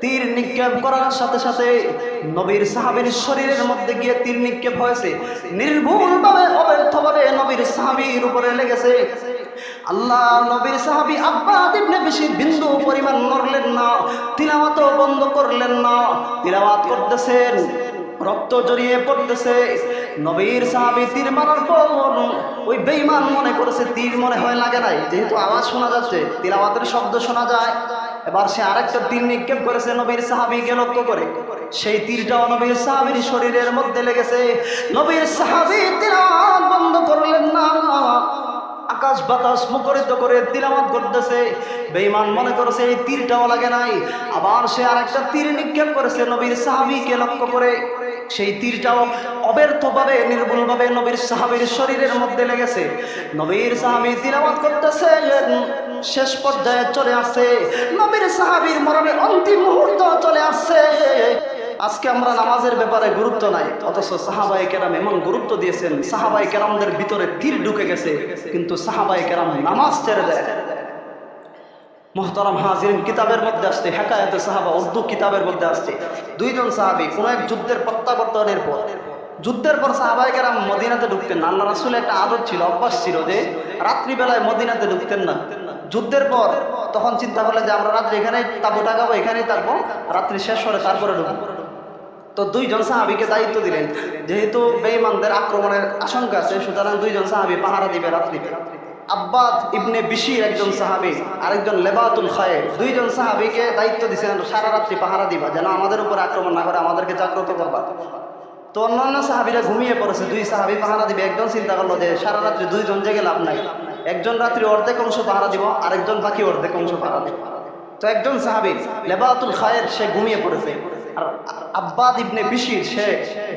তীর নিক্ষেপ করার সাথে সাথে নবীর সাহাবীর শরীরের মধ্যে গিয়ে তীর নিক্ষেপ হয়েছে, নির্ভুলভাবে অব্যর্থভাবে নবীর সাহাবীর উপরে লেগেছে। আল্লাহ নবীর সাহাবী আব্বাদ ইবনে বিশির বিন্দু পরিমাণ নড়লেন না, তিলাওয়াতও বন্ধ করলেন না, তিলাওয়াত করতেছেন, রক্ত জড়িয়ে পড়তেছে। নবীর সাহাবী তীর মারার পর ওই বেঈমান মনে করেছে তীর মনে হয় লাগে নাই, যেহেতু আওয়াজ শোনা যাচ্ছে, তিলাওয়াতের শব্দ শোনা যায়। এবার সে আরেকটা তীর নিক্ষেপ করেছে নবীর সাহাবীকে লক্ষ্য করে, সেই তীরটাও নবীর সাহাবীর শরীরের মধ্যে লেগেছে। নবীর সাহাবী তিলাওয়াত বন্ধ করলেন না, আকাশ বাতাস মুখরিত করে তিলাওয়াত করতেছে। বেঈমান মনে করেছে এই তীরটাও লাগে নাই, আবার সে আরেকটা তীর নিক্ষেপ করেছে নবীর সাহাবীকে লক্ষ্য করে, সেই তীরটাও অব্যর্থভাবে নির্ভুলভাবে নবীর সাহাবীর শরীরের মধ্যে লেগেছে। নবীর সাহাবী তিলাওয়াত করতেছে, শেষ পর্যায়ে চলে আসছে, নবীর সাহাবীর মরণের অন্তিম মুহূর্ত চলে আসছে। আজকে আমরা নামাজের ব্যাপারে গুরুত্ব নাই, অথচ সাহাবায়ে কেরাম এমন গুরুত্ব দিয়েছেন, সাহাবায়ে কেরামদের ভিতরে তীর ঢুকে গেছে, কিন্তু সাহাবায়ে কেরাম নামাজ ছেড়ে দেয়। মুহতারাম হাজিরিন, কিতাবের মধ্যে আসছে, হেকায়াতে সাহাবা উর্দু কিতাবের মধ্যে আসছে, দুইজন সাহাবী কোন এক যুদ্ধের প্রত্যাবর্তনের পর, যুদ্ধের পর সাহাবায়ে কেরাম মদিনাতে ঢুকতেন না। আল্লাহ রাসূলের একটা আদত ছিল, অভ্যাস ছিল যে রাত্রিবেলায় মদিনাতে ঢুকতেন না। যুদ্ধের পর তখন চিন্তা করলেন যে আমরা রাত্রি এখানেই তাঁবু টাকাবো, এখানেই থাকবো, রাত্রি শেষ হলে তারপরে ঢুকবো। তো দুইজন সাহাবীকে দায়িত্ব দিলেন, যেহেতু বেঈমানদের আক্রমণের আশঙ্কা আছে, সুতরাং দুইজন সাহাবী পাহারা দিবে রাত্রিতে। আব্বাদ ইবনে বিশির একজন সাহাবী, আরেকজন লেবাতুল খায়ের, দুইজন সাহাবীকে দায়িত্ব দিয়েছেন সারা রাত্রি পাহারা দিবা, যেন আমাদের উপর আক্রমণ না করে, আমাদেরকে জাগ্রত করবা। তো অন্যান্য সাহাবীরা ঘুমিয়ে পড়েছে, দুই সাহাবী পাহারা দিবে। একজন চিন্তা করলো যে সারা রাত্রি দুইজন জেগে লাভ নাই, একজন রাত্রি অর্ধেক অংশ পাহারা দিব, আরেকজন বাকি অর্ধেক অংশ পাহারা দিব। তো একজন সাহাবী লেবাতুল খায়ের সে ঘুমিয়ে পড়েছে, আর আব্বাদ ইবনে বিশির সে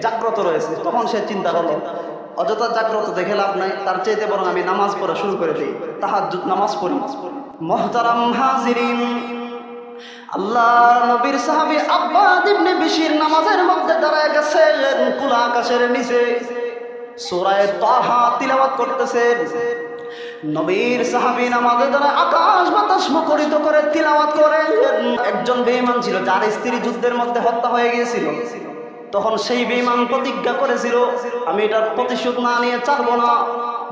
জাগ্রত রয়েছে। তখন সে চিন্তা করলো অযথা জাগ্রত দেখে লাভ নাই, তার চাইতে বরং আমি নামাজ পড়া শুরু করে দিই, তাহাজ্জুদ নামাজ পড়ি। মুহতারাম হাজিরিন, আল্লাহ নবীর সাহাবী আব্বাদ ইবনে বিশির নামাজের মধ্যে দাঁড়ায় গেছেন, খোলা আকাশের নিচে সূরা তাহা তিলাওয়াত করতেছেন। নবীর সাহাবী নামাজে দাঁড়ায় আকাশ বাতাস মুখরিত করে তিলাওয়াত করেন। একজন বেঈমান ছিল, যার স্ত্রী যুদ্ধের মধ্যে হত্যা হয়ে গিয়েছিল। তখন সেই বেঈমান প্রতিজ্ঞা করেছিল, আমি এটার প্রতিশোধ না নিয়ে ছাড়বো না,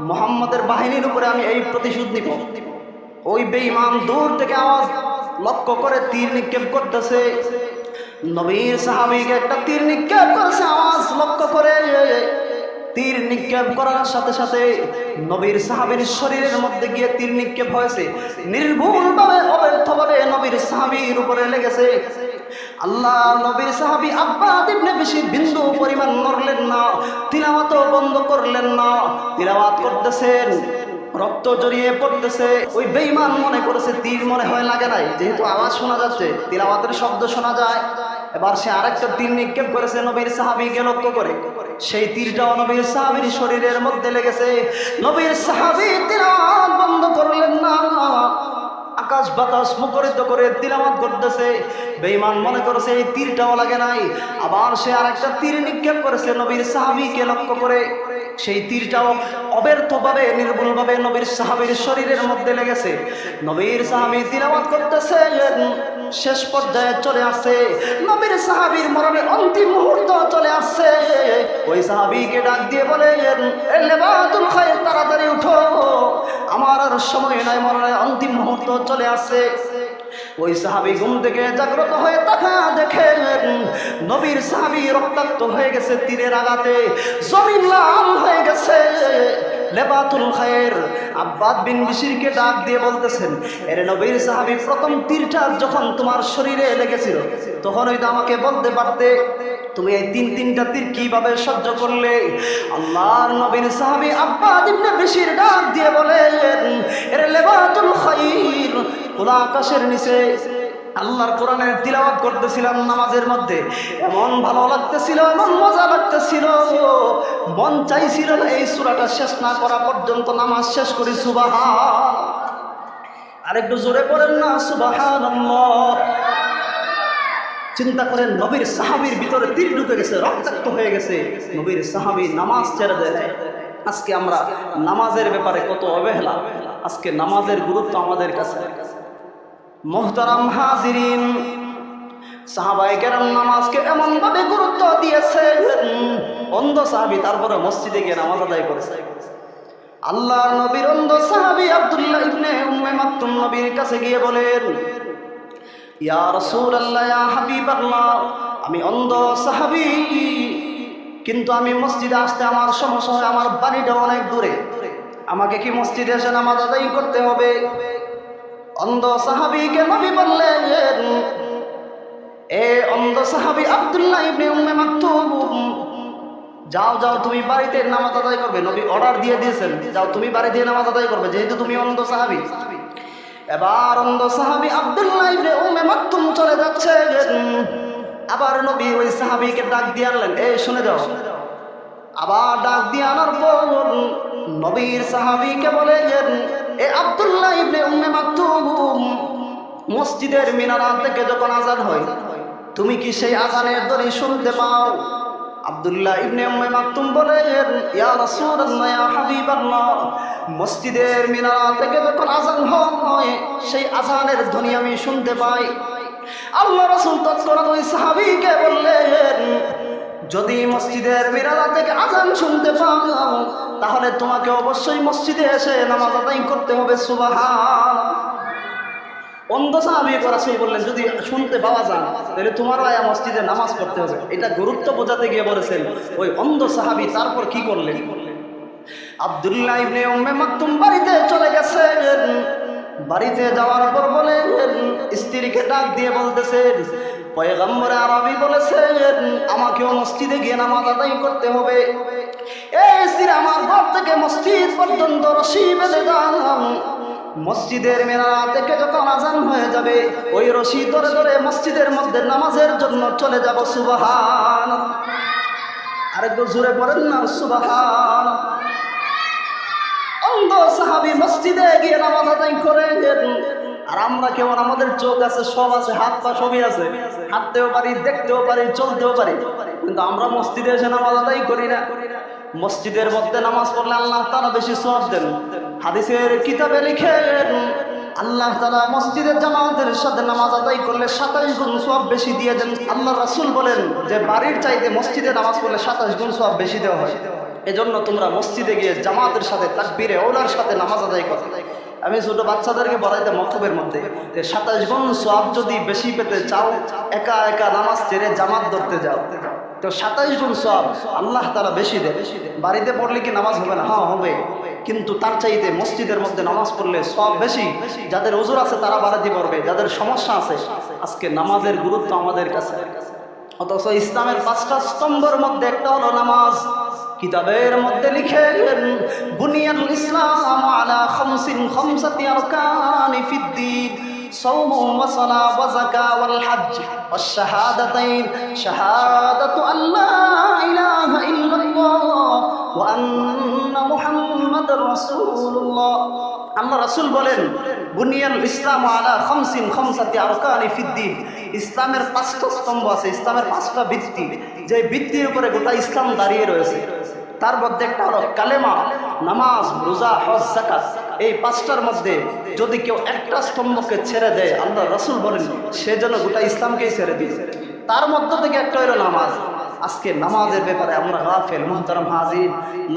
মুহাম্মদের বাহিনীর উপরে আমি এই প্রতিশোধ নিব। ওই বেঈমান দূর থেকে আওয়াজ লক্ষ্য করে তীর নিক্ষেপ করতেছে। নবীর সাহাবীকে একটা তীর নিক্ষেপ করেছে আওয়াজ লক্ষ্য করে। তীর নিক্ষেপ করার সাথে সাথে নবীর সাহাবীর শরীরের মধ্যে গিয়ে তীর নিক্ষেপ হয়েছে, নির্ভুলভাবে অব্যর্থভাবে নবীর সাহাবীর উপরে লেগেছে। আল্লাহ নবীর সাহাবী আব্বাদ ইবনে বিশির বিন্দু পরিমাণ নড়লেন না, তিলাওয়াতও বন্ধ করলেন না, তিলাওয়াত করতেছেন, রক্ত জড়িয়ে পড়তেছে। ওই বেঈমান মনে করেছে তীর মনে হয় লাগে নাই, যেহেতু আওয়াজ শোনা যাচ্ছে, তিলাওয়াতের শব্দ শোনা যায়। এবার সে আরেকটা তীর নিক্ষেপ করেছে নবীর সাহাবীকে লক্ষ্য করে, সেই তীরটাও নবীর সাহাবীর শরীরের মধ্যে লেগেছে। নবীর সাহাবী তিলাওয়াত বন্ধ করলেন না, আকাশ বাতাস মুখরিত করে তিলাওয়াত করতেছে। বেঈমান মনে করেছে এই তীরটাও লাগে নাই, আবার সে আরেকটা তীর নিক্ষেপ করেছে নবীর সাহাবীকে লক্ষ্য করে, সেই তীরটাও অব্যর্থভাবে নির্ভুলভাবে নবীর সাহাবীর শরীরের মধ্যে লেগেছে। নবীর সাহাবী তিলাওয়াত করতেছে, শেষ পর্যায়ে চলে আসছে, নবীর সাহাবীর মরণের অন্তিম মুহূর্ত চলে আসছে। ওই সাহাবীকে ডাক দিয়ে বলে, এ লেবাতুল খায়ের, তাড়াতাড়ি উঠো, আমার আর সময় নাই, মরণের অন্তিম মুহূর্ত চলে আসছে। ওই সাহাবী ঘুম থেকে জাগ্রত হয়ে তাকা দেখেন নবীর সাহাবী রক্তাক্ত হয়ে গেছে তীরের আঘাতে, জমিন লাল হয়ে গেছে। লেবাতুল খায়ের আব্বাদ বিন বিশিরকে ডাক দিয়ে বলতেছেন, এরে নবীর সাহাবী, প্রথম তীরটা যখন তোমার শরীরে লেগেছিল তখন ওই তো আমাকে বলতে পারতে, তুমি এই তিনটা তীর কিভাবে সহ্য করলে? আল্লাহর নবীর সাহাবী আব্বাদ ইবনে বিশির ডাক দিয়ে বলেন, এরে লেবাতুল খায়ের, খোলা আকাশের নিচে আল্লাহর কোরআনের তিলাওয়াত করতেছিলাম নামাজের মধ্যে, এমন ভালো লাগতেছিল, এমন মজা লাগতেছিল, মন চাইছিল না এই সূরাটা শেষ না করা পর্যন্ত নামাজ শেষ করি। সুবহান, আরেকটু জোরে পড়েন না সুবহানাল্লাহ। চিন্তা করেন, নবীর সাহাবীর ভিতরে তীর ঢুকে গেছে, রক্তাক্ত হয়ে গেছে, নবীর সাহাবী নামাজ ছেড়ে দেয়। আজকে আমরা নামাজের ব্যাপারে কত অবহেলা, আজকে নামাজের গুরুত্ব আমাদের কাছে। মুহতারাম হাজিরিন, সাহাবায়ে কেরাম নামাজকে এমন ভাবে গুরুত্ব দিয়েছে, অন্ধ সাহাবী তারপরে মসজিদে গিয়ে নামাজ আদায় করেছে। আল্লাহর নবীর অন্ধ সাহাবী আব্দুল্লাহ ইবনে উম্মে মাকতুম নবীর কাছে গিয়ে বলেন, ইয়া রাসূলুল্লাহ, ইয়া হাবিবাল্লাহ, আমি অন্ধ সাহাবী, কিন্তু আমি মসজিদে আসতে আমার সমস্যা হয়, আমার বাড়িটা অনেক দূরে, আমাকে কি মসজিদে এসে নামাজ আদায় করতে হবে? অন্ধ সাহাবীকে নবী বললেন, এ অন্ধ সাহাবী আব্দুল্লাহ ইবনে উম্মে মাকতুম, যাও যাও তুমি বাড়িতে নামাজ আদায় করবে। নবী অর্ডার দিয়ে দিয়েছেন, যাও তুমি বাড়িতে নামাজ আদায় করবে, যেহেতু তুমি অন্ধ সাহাবী। এবার অন্ধ সাহাবী আব্দুল্লাহ ইবনে উম্মে মাকতুম চলে যাচ্ছে। আবার নবী ওই সাহাবীকে ডাক দিয়ে আনলেন, এই শুনে যাও। আবার ডাক দিয়ে আনার পর নবীর সাহাবীকে বলেন, এ আব্দুল্লাহ ইবনে উম্মে মাকতুম, মসজিদের মিনার থেকে যখন আযান হয়, তুমি কি সেই আযানের ধ্বনি শুনতে পাও? আব্দুল্লাহ ইবনে উম্মে মাকতুম বলেন, ইয়া রাসূলুল্লাহ, ইয়া হাবিবাল্লাহ, মসজিদের মিনার থেকে যখন আযান হয়, সেই আযানের ধ্বনি আমি শুনতে পাই। আল্লাহ রাসূল তৎক্ষণাৎ ওই সাহাবীকে বললেন, যদি মসজিদের মিনার থেকে আযান শুনতে পাও, তাহলে তোমাকে অবশ্যই মসজিদে এসে নামাজ আদায় করতে হবে। সুবহানাল্লাহ। অন্ধ সাহাবী রাসূল বললেন, যদি শুনতে পাওয়া যায় তাহলে তোমারও আয়া মসজিদে নামাজ পড়তে হবে। এটা গুরুত্ব বোঝাতে গিয়ে বলেছেন ওই অন্ধ সাহাবী। তারপর কি করলেন? আব্দুল্লাহ ইবনে উম্মে মাকতুম বাড়িতে চলে গেছেন। বাড়িতে যাওয়ার পর বলেন, স্ত্রীকে ডাক দিয়ে বলতেছেন, পয়গম্বর আরবি বলেছেন আমাকেও মসজিদে গিয়ে নামাজ আদায় করতে হবে। এই স্ত্রী, আমার ঘর থেকে মসজিদ পর্যন্ত রশি বেঁধে দাও। মসজিদের মিনার থেকে যখন আযান হয়ে যাবে, ওই রশি ধরে ধরে মসজিদের মধ্যে নামাজের জন্য চলে যাব। সুবহানাল্লাহ। আরেকটু জোরে পড়েন না, সুবহানাল্লাহ। অন্ধ সাহাবী মসজিদে গিয়ে নামাজ আদায় করেন। আর আমরা কেমন, আমাদের চোখ আছে, সব আছে, হাত পা সবই আছে, হাঁটতেও পারি, দেখতেও পারি, চলতেও পারি, কিন্তু আমরা মসজিদে এসে নামাজ আদায় করি না। মসজিদের মধ্যে নামাজ পড়লে আল্লাহ তাআলা বেশি সওয়াব দেন। হাদিসের কিতাবে লিখেন, আল্লাহ তাআলা মসজিদের জামাতের সাথে নামাজ আদায় করলে 27 গুণ সওয়াব বেশি দিয়ে দেন। আল্লাহ রাসূল বলেন যে বাড়ির চাইতে মসজিদে নামাজ পড়লে 27 গুণ সওয়াব বেশি দেওয়া হয়। এজন্য তোমরা মসজিদে গিয়ে জামাতের সাথে তাকবীরে ওলার সাথে নামাজ আদায় করো। আমি ছোট বাচ্চাদেরকে বলাইতে মক্তবের মধ্যে যে 27 গুণ সওয়াব যদি বেশি পেতে চাও, একা একা নামাজ ছেড়ে জামাত ধরতে যাও, তো 27 গুণ সওয়াব আল্লাহ তাআলা বেশি দেয়। বাড়িতে পড়লে কি নামাজ হবে না? হ্যাঁ হবে, কিন্তু তার চাইতে মসজিদের মধ্যে নামাজ পড়লে সওয়াব বেশি। যাদের ওযর আছে তারা বাড়াতে পারবে, যাদের সমস্যা আছে। আজকে নামাজের গুরুত্ব আমাদের কাছে, অথচ ইসলামের 5টা স্তম্ভের মধ্যে একটা হলো নামাজ। কিতাবের মধ্যে লিখেন, বুনিয়াল ইসলাম আলা খামসাতি আরকানি ফিদ্দীন, সাওম ওয়া সালাত ওয়া যাকাত ওয়াল হজ্জ ওয়াশ শাহাদাতাইন, শাহাদাতু আল্লা ইলাহা ইল্লাল্লাহ ওয়া আন্না মুহাম্মাদুর রাসূলুল্লাহ। আল্লাহ রাসূল বলেন, বুনিয়াল ইসলাম আলা খামসাতি আরকানি ফিদ্দীন, ইসলামের 5টা স্তম্ভ আছে, ইসলামের 5টা ভিত্তি, যে ভিত্তির উপরে গোটা ইসলাম দাঁড়িয়ে রয়েছে। তার মধ্যে একটা হলো কালেমা, নামাজ, রোজা, হজ, যাকাত। এই 5টার মধ্যে যদি কেউ একটা স্তম্ভকে ছেড়ে দেয়, আল্লাহ রাসূল বলেন সে যেন গোটা ইসলামকেই ছেড়ে দিল। তার মধ্য থেকে একটা হলো নামাজ। আজকে নামাজের ব্যাপারে আমরা গাফেল। মুহতারাম হাজির,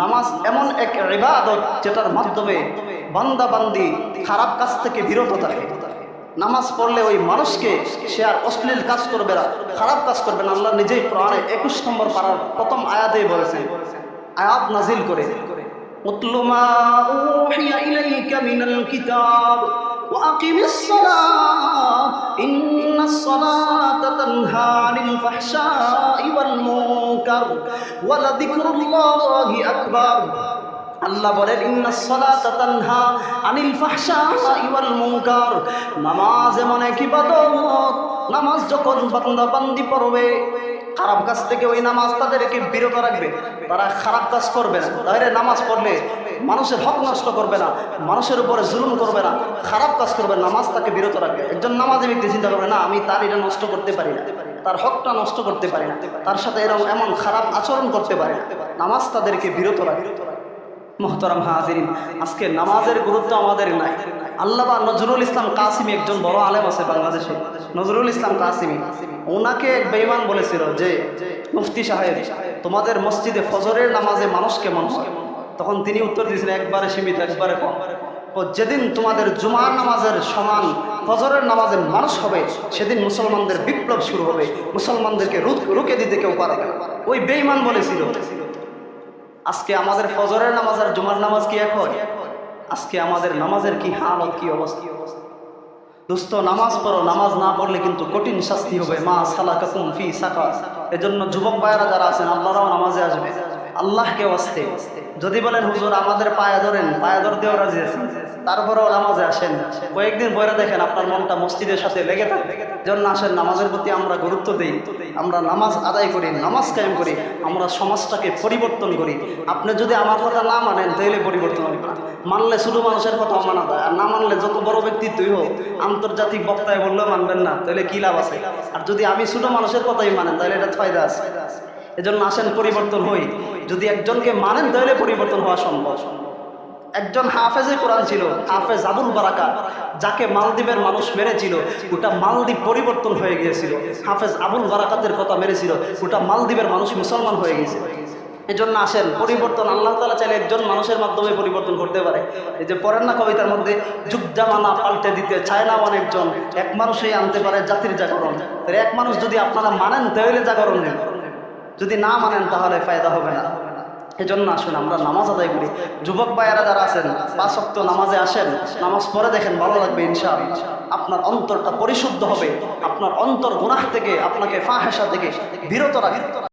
নামাজ এমন এক ইবাদত যেটার মাধ্যমে বান্দা বান্দি খারাপ কাজ থেকে বিরত থাকে। নামাজ পড়লে ওই মানুষকে সে আর অশ্লীল কাজ করবে না, খারাপ কাজ করবে না। আল্লাহ নিজেই কোরআনে 21 নম্বর পারার প্রথম আয়াতেই বলেছেন, আয়াত নাজিল করে, উতলু মা উহিয়া ইলাইকা মিনাল কিতাব ওয়া আকিমিস সালাহ ইন্নাস সালাতা তানহা আনিল ফাহশাই ওয়াল মুনকার ওয়া লাযিকরুল্লাহি আকবার। আল্লাহ বলেন, ইন্নাস সালাতা তানহা আনিল ফাহশাই ওয়াল মুনকার। নামাজ এমন এক ইবাদত, নামাজ যখন বান্দা বান্দি পড়বে, খারাপ কাজ থেকে ওই নামাজ তাদেরকে বিরত রাখবে। তারা খারাপ কাজ করবে না। তাহলে নামাজ পড়লে মানুষের হক নষ্ট করবে না, মানুষের উপরে জুলুম করবে না, খারাপ কাজ করবে, নামাজ তাকে বিরত রাখবে। একজন নামাজি ব্যক্তি চিন্তা করবে না, আমি তার এটা নষ্ট করতে পারি না, তার হকটা নষ্ট করতে পারি না, তার সাথে এমন খারাপ আচরণ করতে পারি না। নামাজ তাদেরকে বিরত রাখবে। মুহতারাম হাজিরিন, আজকে নামাজের গুরুত্ব আমাদের নাই। আল্লামা নজরুল ইসলাম কাসিমি একজন বড় আলেম আছে বাংলাদেশে, নজরুল ইসলাম কাসিমি। ওনাকে এক বেঈমান বলেছিল যে মুফতি সাহেব, তোমাদের মসজিদে ফজরের নামাজে মানুষ কেমন হয়? তখন তিনি উত্তর দিয়েছিলেন, একবারে সীমিত, একবারে কম। যেদিন তোমাদের জুমার নামাজের সমান ফজরের নামাজের মানুষ হবে, সেদিন মুসলমানদের বিপ্লব শুরু হবে, মুসলমানদেরকে রুখে দিতে কেউ পারবে না। ওই বেঈমান বলেছিল। আজকে আমাদের ফজরের নামাজ আর জুমার নামাজ কি এক হয়? আজকে আমাদের নামাজের কি হালত, কি অবস্থা! দোস্ত, নামাজ পড়ো, নামাজ না পড়লে কিন্তু কঠিন শাস্তি হবে। মা সালাকাকুম ফি সাকার। এজন্য যুবক ভাইয়েরা যারা আছেন, আপনারাও নামাজে আসবে, আল্লাহকে ওয়াস্তে। যদি বলেন হুজুর আমাদের পায়ে ধরেন, পায়ে ধরতেও রাজি আছি, তারপরেও নামাজে আসেন, কয়েকদিন পরে দেখেন আপনার মনটা মসজিদের সাথে লেগে থাকে। জন্য আসেন, নামাজের প্রতি আমরা গুরুত্ব দিই, আমরা নামাজ আদায় করি, নামাজ কায়েম করি, আমরা সমাজটাকে পরিবর্তন করি। আপনি যদি আমার কথা না মানেন তাহলে পরিবর্তন হবে না। মানলে শুধু মানুষের কথা মানা যায়, আর না মানলে যত বড় ব্যক্তিত্বই হোক, আন্তর্জাতিক বক্তায় বললেও মানবেন না, তাহলে কি লাভ আছে? আর যদি আমি শুধু মানুষের কথাই মানেন তাহলে এটা ফায়দা আছে। এজন্য আসেন পরিবর্তন হই। যদি একজনকে মানেন তাহলে পরিবর্তন হওয়া সম্ভব। একজন হাফেজে কোরআন ছিল, হাফেজ আবুল বারাকাত, যাকে মালদ্বীপের মানুষ মেরেছিল, ওটা মালদ্বীপ পরিবর্তন হয়ে গিয়েছিল। হাফেজ আবুল বারাকাতের কথা মেরেছিল, ওটা মালদ্বীপের মানুষ মুসলমান হয়ে গেছে। এজন্য আসেন পরিবর্তন আল্লাহ তাআলা চাইলে একজন মানুষের মাধ্যমে পরিবর্তন করতে পারে। এই যে পড়েন না কবিতার মধ্যে, যুগ জামানা পাল্টে দিতে চায় না অনেকজন, এক মানুষই আনতে পারে জাতির জাগরণ। তাহলে এক মানুষ যদি আপনারা মানেন তাহলে জাগরণ নেই, যদি না মানেন তাহলে ফায়দা হবে না। এজন্য আসুন আমরা নামাজ আদায় করি। যুবক ভাইয়েরা যারা আছেন, 5 ওয়াক্ত নামাজে আসেন, নামাজ পড়ে দেখেন, ভালো লাগবে ইনশাআল্লাহ। আপনার অন্তরটা পরিশুদ্ধ হবে, আপনার অন্তর গুনাহ থেকে, আপনাকে ফাহেশা থেকে বিরত রাখবে।